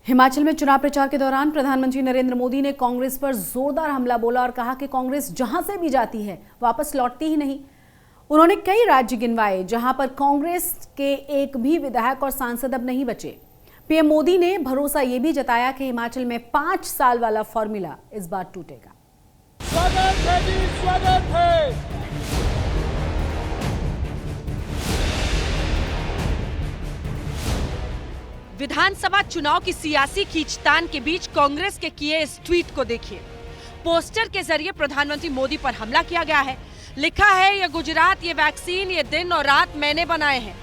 हिमाचल में चुनाव प्रचार के दौरान प्रधानमंत्री नरेंद्र मोदी ने कांग्रेस पर जोरदार हमला बोला और कहा कि कांग्रेस जहां से भी जाती है वापस लौटती ही नहीं। उन्होंने कई राज्य गिनवाए जहां पर कांग्रेस के एक भी विधायक और सांसद अब नहीं बचे। पीएम मोदी ने भरोसा ये भी जताया कि हिमाचल में 5 साल वाला फॉर्मूला इस बार टूटेगा। स्वागत है जी, स्वागत है। विधानसभा चुनाव की सियासी खींचतान के बीच कांग्रेस के किए इस ट्वीट को देखिए। पोस्टर के जरिए प्रधानमंत्री मोदी पर हमला किया गया है। लिखा है, ये गुजरात, ये वैक्सीन, ये दिन और रात मैंने बनाए हैं।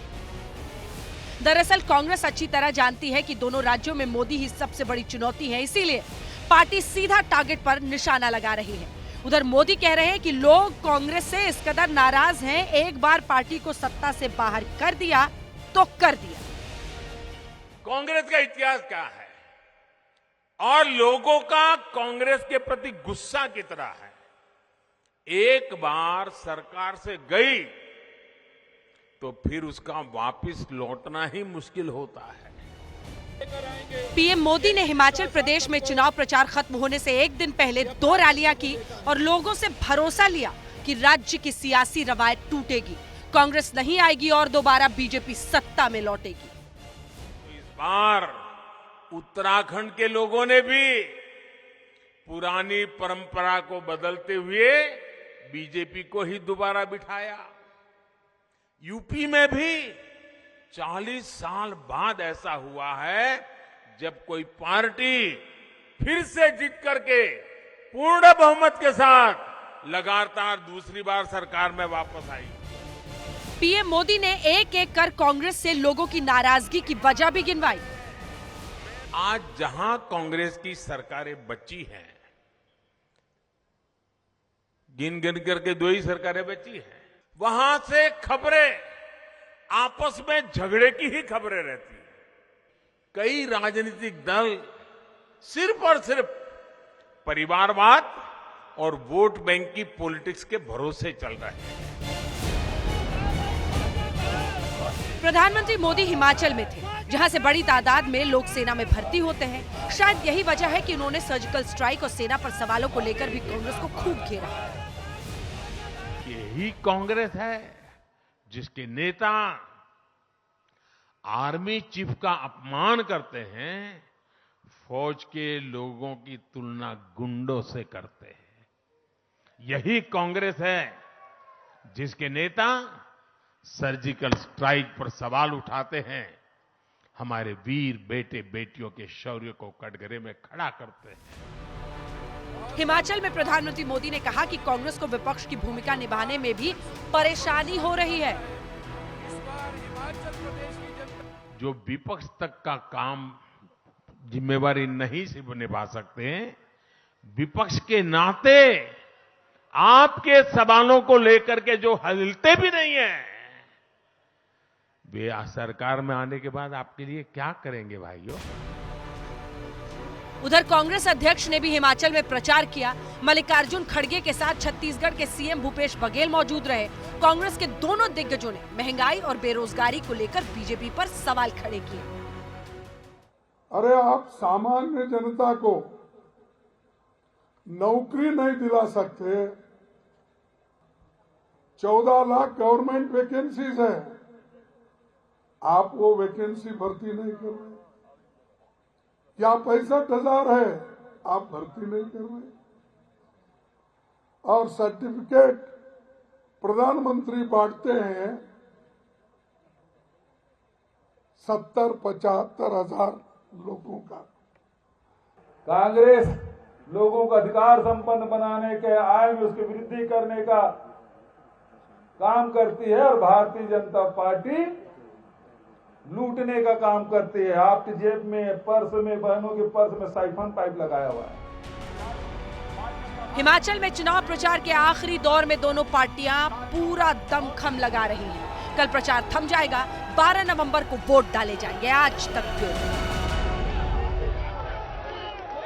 दरअसल कांग्रेस अच्छी तरह जानती है कि दोनों राज्यों में मोदी ही सबसे बड़ी चुनौती है, इसीलिए पार्टी सीधा टारगेट पर निशाना लगा रही है। उधर मोदी कह रहे हैं कि लोग कांग्रेस से इस कदर नाराज हैं, एक बार पार्टी को सत्ता से बाहर कर दिया तो कर दिया। कांग्रेस का इतिहास क्या है और लोगों का कांग्रेस के प्रति गुस्सा कितना है। एक बार सरकार से गई तो फिर उसका वापस लौटना ही मुश्किल होता है। पीएम मोदी ने हिमाचल प्रदेश में चुनाव प्रचार खत्म होने से एक दिन पहले 2 रैलियां की और लोगों से भरोसा लिया कि राज्य की सियासी रवायत टूटेगी, कांग्रेस नहीं आएगी और दोबारा बीजेपी सत्ता में लौटेगी। बार उत्तराखंड के लोगों ने भी पुरानी परंपरा को बदलते हुए बीजेपी को ही दोबारा बिठाया। यूपी में भी 40 साल बाद ऐसा हुआ है जब कोई पार्टी फिर से जीत करके पूर्ण बहुमत के साथ लगातार दूसरी बार सरकार में वापस आई। पीएम मोदी ने एक एक कर कांग्रेस से लोगों की नाराजगी की वजह भी गिनवाई। आज जहां कांग्रेस की सरकारें बची हैं, गिन गिन करके 2 ही सरकारें बची हैं, वहां से खबरें आपस में झगड़े की ही खबरें रहती हैं। कई राजनीतिक दल सिर्फ और सिर्फ परिवारवाद और वोट बैंक की पॉलिटिक्स के भरोसे चल रहे हैं। प्रधानमंत्री मोदी हिमाचल में थे, जहां से बड़ी तादाद में लोग सेना में भर्ती होते हैं। शायद यही वजह है कि उन्होंने सर्जिकल स्ट्राइक और सेना पर सवालों को लेकर भी कांग्रेस को खूब घेरा। यही कांग्रेस है जिसके नेता आर्मी चीफ का अपमान करते हैं, फौज के लोगों की तुलना गुंडों से करते हैं। यही कांग्रेस है जिसके नेता सर्जिकल स्ट्राइक पर सवाल उठाते हैं, हमारे वीर बेटे बेटियों के शौर्य को कटघरे में खड़ा करते हैं। हिमाचल में प्रधानमंत्री मोदी ने कहा कि कांग्रेस को विपक्ष की भूमिका निभाने में भी परेशानी हो रही है। जो विपक्ष तक का काम जिम्मेवारी नहीं से निभा सकते हैं, विपक्ष के नाते आपके सवालों को लेकर के जो हिलते भी नहीं है, वे सरकार में आने के बाद आपके लिए क्या करेंगे भाइयों। उधर कांग्रेस अध्यक्ष ने भी हिमाचल में प्रचार किया। मल्लिकार्जुन खड़गे के साथ छत्तीसगढ़ के सीएम भूपेश बघेल मौजूद रहे। कांग्रेस के दोनों दिग्गजों ने महंगाई और बेरोजगारी को लेकर बीजेपी पर सवाल खड़े किए। अरे आप सामान्य जनता को नौकरी नहीं दिला सकते। 14 लाख गवर्नमेंट वैकेंसीज है, आप वो वैकेंसी भर्ती नहीं कर रहे। या 65,000 है, आप भर्ती नहीं कर रहे। और सर्टिफिकेट प्रधानमंत्री बांटते हैं 70-75 हजार लोगों का। कांग्रेस लोगों को अधिकार संपन्न बनाने के, आय में उसकी वृद्धि करने का काम करती है और भारतीय जनता पार्टी लूटने का काम करती है। आपकी जेब में, पर्स में, बहनों के पर्स में साइफन पाइप लगाया हुआ है। हिमाचल में चुनाव प्रचार के आखिरी दौर में दोनों पार्टियां पूरा दमखम लगा रही हैं। कल प्रचार थम जाएगा, 12 नवंबर को वोट डाले जाएंगे। आज तक ब्यूरो।